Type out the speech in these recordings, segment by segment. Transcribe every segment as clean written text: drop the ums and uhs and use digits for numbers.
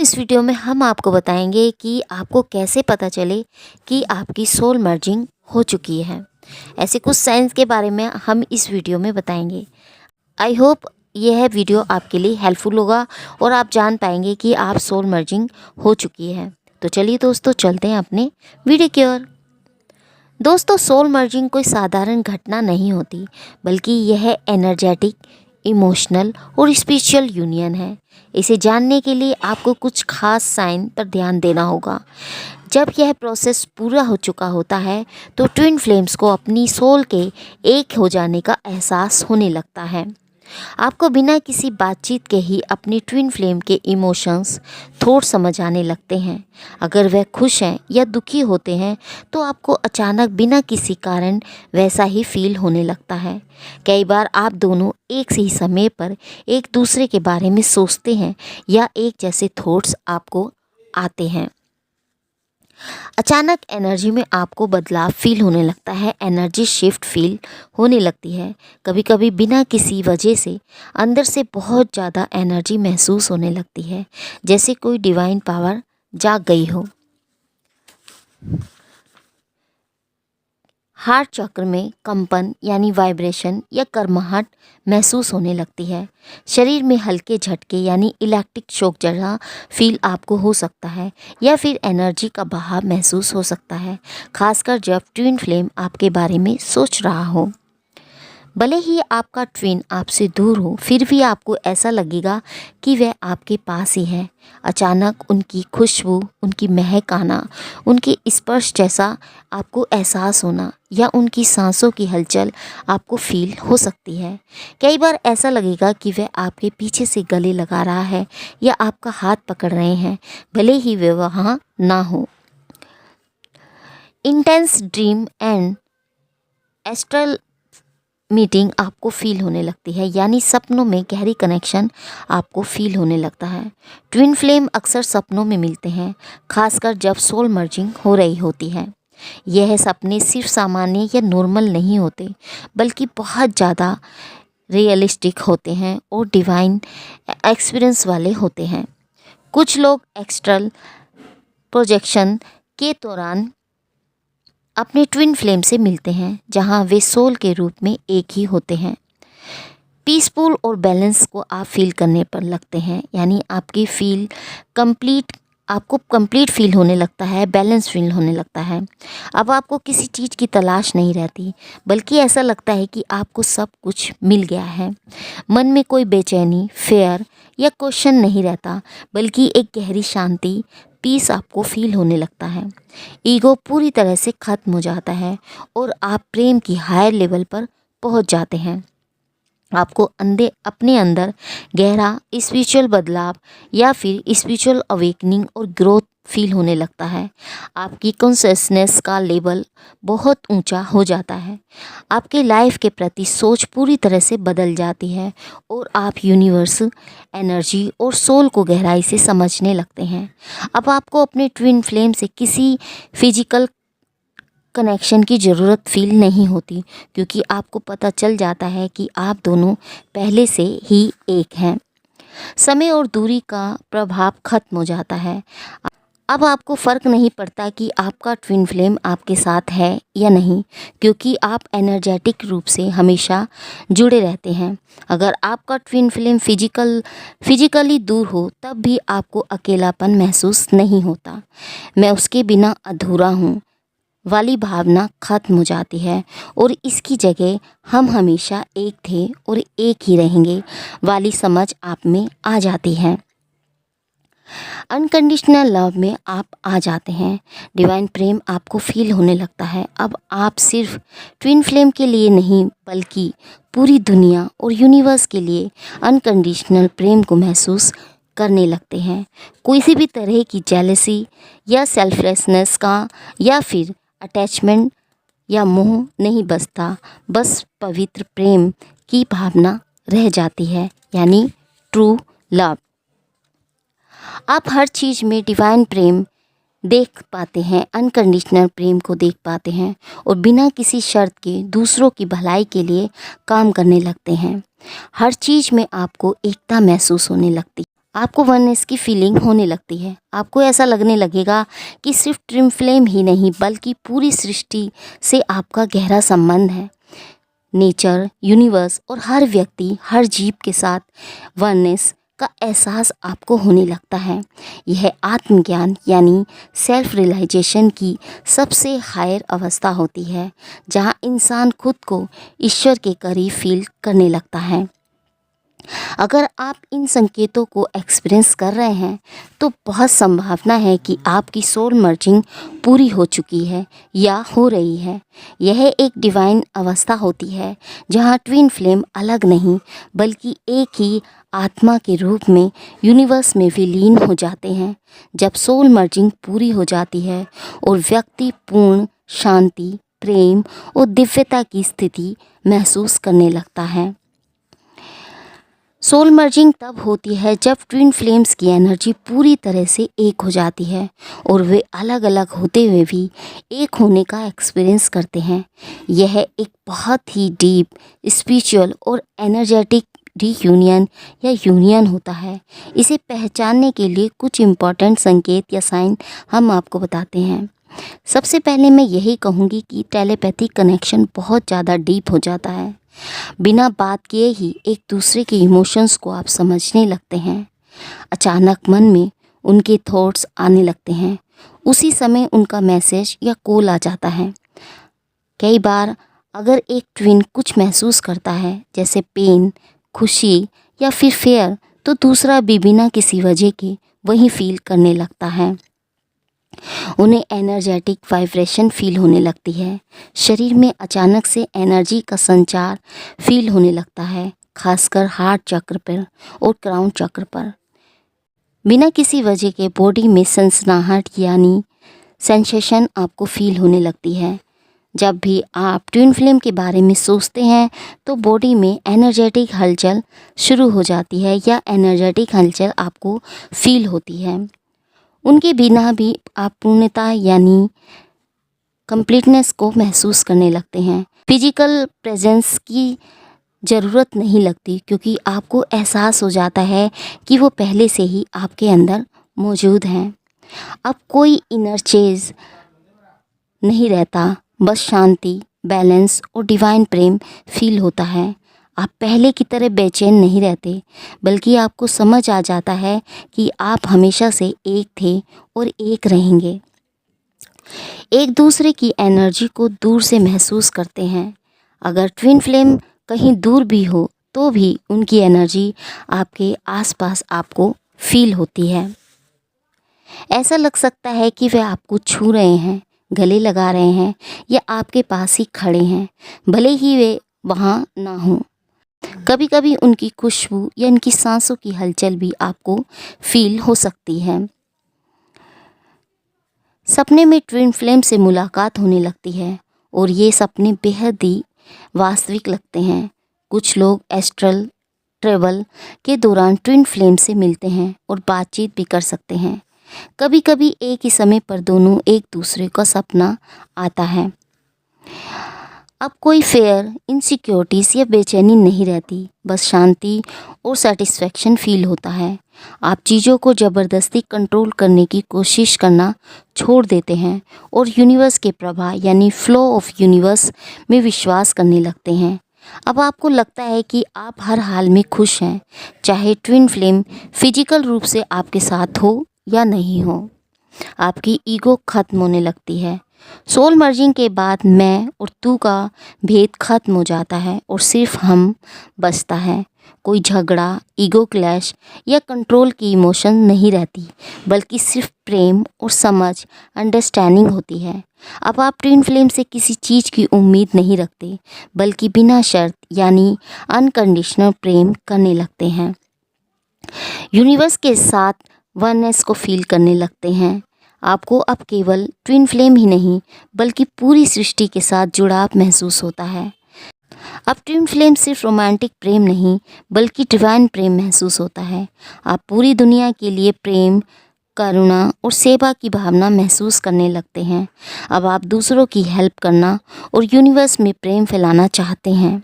इस वीडियो में हम आपको बताएंगे कि आपको कैसे पता चले कि आपकी सोल मर्जिंग हो चुकी है। ऐसे कुछ साइंस के बारे में हम इस वीडियो में बताएंगे। आई होप यह वीडियो आपके लिए हेल्पफुल होगा और आप जान पाएंगे कि आप सोल मर्जिंग हो चुकी है। तो चलिए दोस्तों, चलते हैं अपने वीडियो की ओर। दोस्तों, सोल मर्जिंग कोई साधारण घटना नहीं होती, बल्कि यह एनर्जेटिक, इमोशनल और स्पिरिचुअल यूनियन है। इसे जानने के लिए आपको कुछ खास साइन पर ध्यान देना होगा। जब यह प्रोसेस पूरा हो चुका होता है तो ट्विन फ्लेम्स को अपनी सोल के एक हो जाने का एहसास होने लगता है। आपको बिना किसी बातचीत के ही अपनी ट्विन फ्लेम के इमोशंस थॉट समझ आने लगते हैं। अगर वह खुश हैं या दुखी होते हैं तो आपको अचानक बिना किसी कारण वैसा ही फील होने लगता है। कई बार आप दोनों एक ही समय पर एक दूसरे के बारे में सोचते हैं या एक जैसे थॉट्स आपको आते हैं। अचानक एनर्जी में आपको बदलाव फील होने लगता है, एनर्जी शिफ्ट फील होने लगती है। कभी कभी बिना किसी वजह से अंदर से बहुत ज़्यादा एनर्जी महसूस होने लगती है, जैसे कोई डिवाइन पावर जाग गई हो। हार्ट चक्र में कंपन यानी वाइब्रेशन या कर्माहट महसूस होने लगती है। शरीर में हल्के झटके यानी इलेक्ट्रिक शॉक जैसा फील आपको हो सकता है, या फिर एनर्जी का बहाव महसूस हो सकता है, खासकर जब ट्विन फ्लेम आपके बारे में सोच रहा हो। भले ही आपका ट्विन आपसे दूर हो, फिर भी आपको ऐसा लगेगा कि वह आपके पास ही है। अचानक उनकी खुशबू, उनकी महक आना, उनके स्पर्श जैसा आपको एहसास होना, या उनकी सांसों की हलचल आपको फील हो सकती है। कई बार ऐसा लगेगा कि वह आपके पीछे से गले लगा रहा है या आपका हाथ पकड़ रहे हैं, भले ही वे वहाँ ना हो। Intense dream and astral meeting आपको फील होने लगती है, यानी सपनों में गहरी कनेक्शन आपको फील होने लगता है। ट्विन फ्लेम अक्सर सपनों में मिलते हैं, खासकर जब सोल मर्जिंग हो रही होती है। यह सपने सिर्फ सामान्य या नॉर्मल नहीं होते, बल्कि बहुत ज़्यादा रियलिस्टिक होते हैं और डिवाइन एक्सपीरियंस वाले होते हैं। कुछ लोग एक्स्ट्रल प्रोजेक्शन के दौरान अपने ट्विन फ्लेम से मिलते हैं, जहां वे सोल के रूप में एक ही होते हैं। पीसफुल और बैलेंस को आप फील करने पर लगते हैं, यानी आपको कंप्लीट फील होने लगता है, बैलेंस फील होने लगता है। अब आपको किसी चीज़ की तलाश नहीं रहती, बल्कि ऐसा लगता है कि आपको सब कुछ मिल गया है। मन में कोई बेचैनी, फेयर या क्वेश्चन नहीं रहता, बल्कि एक गहरी शांति, पीस आपको फील होने लगता है। ईगो पूरी तरह से ख़त्म हो जाता है और आप प्रेम की हायर लेवल पर पहुंच जाते हैं। आपको अपने अंदर गहरा स्पिरिचुअल बदलाव या फिर स्पिरिचुअल अवेकनिंग और ग्रोथ फील होने लगता है। आपकी कॉन्शियसनेस का लेवल बहुत ऊंचा हो जाता है। आपके लाइफ के प्रति सोच पूरी तरह से बदल जाती है और आप यूनिवर्स, एनर्जी और सोल को गहराई से समझने लगते हैं। अब आपको अपने ट्विन फ्लेम से किसी फिजिकल कनेक्शन की ज़रूरत फील नहीं होती, क्योंकि आपको पता चल जाता है कि आप दोनों पहले से ही एक हैं। समय और दूरी का प्रभाव खत्म हो जाता है। अब आपको फ़र्क नहीं पड़ता कि आपका ट्विन फ्लेम आपके साथ है या नहीं, क्योंकि आप एनर्जेटिक रूप से हमेशा जुड़े रहते हैं। अगर आपका ट्विन फ्लेम फिजिकली दूर हो, तब भी आपको अकेलापन महसूस नहीं होता। मैं उसके बिना अधूरा हूँ वाली भावना खत्म हो जाती है और इसकी जगह हम हमेशा एक थे और एक ही रहेंगे वाली समझ आप में आ जाती है। अनकंडीशनल लव में आप आ जाते हैं। डिवाइन प्रेम आपको फील होने लगता है। अब आप सिर्फ ट्विन फ्लेम के लिए नहीं, बल्कि पूरी दुनिया और यूनिवर्स के लिए अनकंडीशनल प्रेम को महसूस करने लगते हैं। किसी भी तरह की जेलसी या सेल्फलेसनेस का या फिर अटैचमेंट या मोह नहीं बसता, बस पवित्र प्रेम की भावना रह जाती है, यानी ट्रू लव। आप हर चीज़ में डिवाइन प्रेम देख पाते हैं, अनकंडीशनल प्रेम को देख पाते हैं और बिना किसी शर्त के दूसरों की भलाई के लिए काम करने लगते हैं। हर चीज़ में आपको एकता महसूस होने लगती। आपको वननेस की फीलिंग होने लगती है। आपको ऐसा लगने लगेगा कि सिर्फ ट्विन फ्लेम ही नहीं बल्कि पूरी सृष्टि से आपका गहरा संबंध है। नेचर, यूनिवर्स और हर व्यक्ति, हर जीव के साथ वननेस का एहसास आपको होने लगता है। यह आत्मज्ञान यानी सेल्फ रियलाइजेशन की सबसे हायर अवस्था होती है, जहाँ इंसान खुद को ईश्वर के करीब फील करने लगता है। अगर आप इन संकेतों को एक्सपीरियंस कर रहे हैं तो बहुत संभावना है कि आपकी सोल मर्जिंग पूरी हो चुकी है या हो रही है। यह एक डिवाइन अवस्था होती है जहां ट्विन फ्लेम अलग नहीं बल्कि एक ही आत्मा के रूप में यूनिवर्स में विलीन हो जाते हैं। जब सोल मर्जिंग पूरी हो जाती है और व्यक्ति पूर्ण शांति, प्रेम और दिव्यता की स्थिति महसूस करने लगता है। सोल मर्जिंग तब होती है जब ट्विन फ्लेम्स की एनर्जी पूरी तरह से एक हो जाती है और वे अलग अलग होते हुए भी एक होने का एक्सपीरियंस करते हैं। यह एक बहुत ही डीप, स्पिरिचुअल और एनर्जेटिक रीयूनियन या यूनियन होता है। इसे पहचानने के लिए कुछ इम्पॉर्टेंट संकेत या साइन हम आपको बताते हैं। सबसे पहले मैं यही कहूँगी कि टेलीपैथिक कनेक्शन बहुत ज़्यादा डीप हो जाता है। बिना बात किए ही एक दूसरे के इमोशंस को आप समझने लगते हैं। अचानक मन में उनके थॉट्स आने लगते हैं। उसी समय उनका मैसेज या कॉल आ जाता है। कई बार अगर एक ट्विन कुछ महसूस करता है जैसे पेन, खुशी या फिर फेयर, तो दूसरा भी बिना किसी वजह के वही फील करने लगता है। उन्हें एनर्जेटिक वाइब्रेशन फील होने लगती है। शरीर में अचानक से एनर्जी का संचार फील होने लगता है, खासकर हार्ट चक्र पर और क्राउन चक्र पर। बिना किसी वजह के बॉडी में सनसनाहट यानी सेंसेशन आपको फील होने लगती है। जब भी आप ट्विन फ्लेम के बारे में सोचते हैं तो बॉडी में एनर्जेटिक हलचल शुरू हो जाती है या एनर्जेटिक हलचल आपको फील होती है। उनके बिना भी आप पूर्णता यानी कंप्लीटनेस को महसूस करने लगते हैं। फिजिकल प्रेजेंस की ज़रूरत नहीं लगती क्योंकि आपको एहसास हो जाता है कि वो पहले से ही आपके अंदर मौजूद हैं। अब कोई इनर चेज नहीं रहता, बस शांति, बैलेंस और डिवाइन प्रेम फील होता है। आप पहले की तरह बेचैन नहीं रहते बल्कि आपको समझ आ जाता है कि आप हमेशा से एक थे और एक रहेंगे। एक दूसरे की एनर्जी को दूर से महसूस करते हैं। अगर ट्विन फ्लेम कहीं दूर भी हो तो भी उनकी एनर्जी आपके आसपास आपको फील होती है। ऐसा लग सकता है कि वे आपको छू रहे हैं, गले लगा रहे हैं या आपके पास ही खड़े हैं, भले ही वे वहाँ ना हों। कभी कभी उनकी खुशबू या उनकी सांसों की हलचल भी आपको फील हो सकती है। सपने में ट्विन फ्लेम से मुलाकात होने लगती है और ये सपने बेहद ही वास्तविक लगते हैं। कुछ लोग एस्ट्रल ट्रेवल के दौरान ट्विन फ्लेम से मिलते हैं और बातचीत भी कर सकते हैं। कभी कभी एक ही समय पर दोनों एक दूसरे का सपना आता है। अब कोई फेयर, इनसिक्योरिटीज या बेचैनी नहीं रहती, बस शांति और सेटिस्फैक्शन फील होता है। आप चीज़ों को ज़बरदस्ती कंट्रोल करने की कोशिश करना छोड़ देते हैं और यूनिवर्स के प्रवाह यानी फ्लो ऑफ यूनिवर्स में विश्वास करने लगते हैं। अब आपको लगता है कि आप हर हाल में खुश हैं, चाहे ट्विन फ्लेम फिजिकल रूप से आपके साथ हो या नहीं हो। आपकी ईगो खत्म होने लगती है। सोल मर्जिंग के बाद मैं और तू का भेद खत्म हो जाता है और सिर्फ हम बचता है। कोई झगड़ा, ईगो क्लैश या कंट्रोल की इमोशन नहीं रहती, बल्कि सिर्फ प्रेम और समझ, अंडरस्टैंडिंग होती है। अब आप ट्विन फ्लेम से किसी चीज़ की उम्मीद नहीं रखते, बल्कि बिना शर्त यानी अनकंडीशनल प्रेम करने लगते हैं। यूनिवर्स के साथ वननेस को फील करने लगते हैं। आपको अब केवल ट्विन फ्लेम ही नहीं बल्कि पूरी सृष्टि के साथ जुड़ाव महसूस होता है। अब ट्विन फ्लेम सिर्फ रोमांटिक प्रेम नहीं बल्कि डिवाइन प्रेम महसूस होता है। आप पूरी दुनिया के लिए प्रेम, करुणा और सेवा की भावना महसूस करने लगते हैं। अब आप दूसरों की हेल्प करना और यूनिवर्स में प्रेम फैलाना चाहते हैं।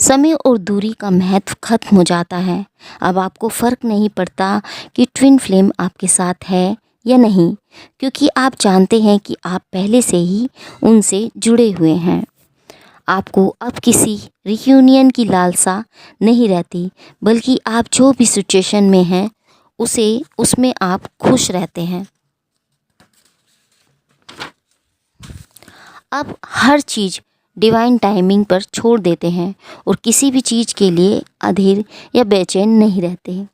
समय और दूरी का महत्व खत्म हो जाता है। अब आपको फ़र्क नहीं पड़ता कि ट्विन फ्लेम आपके साथ है या नहीं, क्योंकि आप जानते हैं कि आप पहले से ही उनसे जुड़े हुए हैं। आपको अब किसी रियूनियन की लालसा नहीं रहती, बल्कि आप जो भी सिचुएशन में हैं उसमें आप खुश रहते हैं। अब हर चीज़ डिवाइन टाइमिंग पर छोड़ देते हैं और किसी भी चीज़ के लिए अधीर या बेचैन नहीं रहते हैं।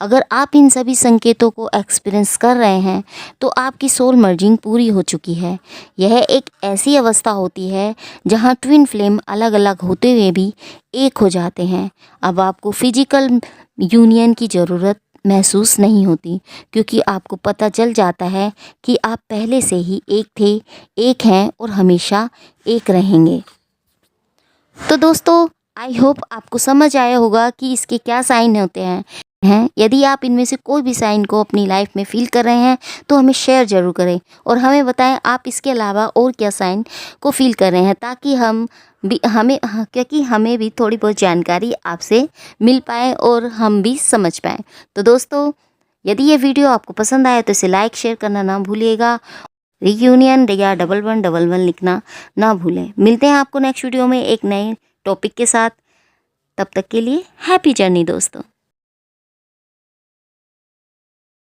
अगर आप इन सभी संकेतों को एक्सपीरियंस कर रहे हैं तो आपकी सोल मर्जिंग पूरी हो चुकी है। यह एक ऐसी अवस्था होती है जहां ट्विन फ्लेम अलग अलग होते हुए भी एक हो जाते हैं। अब आपको फिजिकल यूनियन की ज़रूरत महसूस नहीं होती, क्योंकि आपको पता चल जाता है कि आप पहले से ही एक थे, एक हैं और हमेशा एक रहेंगे। तो दोस्तों, आई होप आपको समझ आया होगा कि इसके क्या साइन होते हैं। यदि आप इनमें से कोई भी साइन को अपनी लाइफ में फील कर रहे हैं तो हमें शेयर ज़रूर करें और हमें बताएं आप इसके अलावा और क्या साइन को फील कर रहे हैं, ताकि क्योंकि हमें भी थोड़ी बहुत जानकारी आपसे मिल पाए और हम भी समझ पाएँ। तो दोस्तों, यदि ये वीडियो आपको पसंद आया तो इसे लाइक शेयर करना ना भूलिएगा। रियूनियन या 1111 लिखना ना भूलें। मिलते हैं आपको नेक्स्ट वीडियो में एक नए टॉपिक के साथ। तब तक के लिए हैप्पी जर्नी दोस्तों।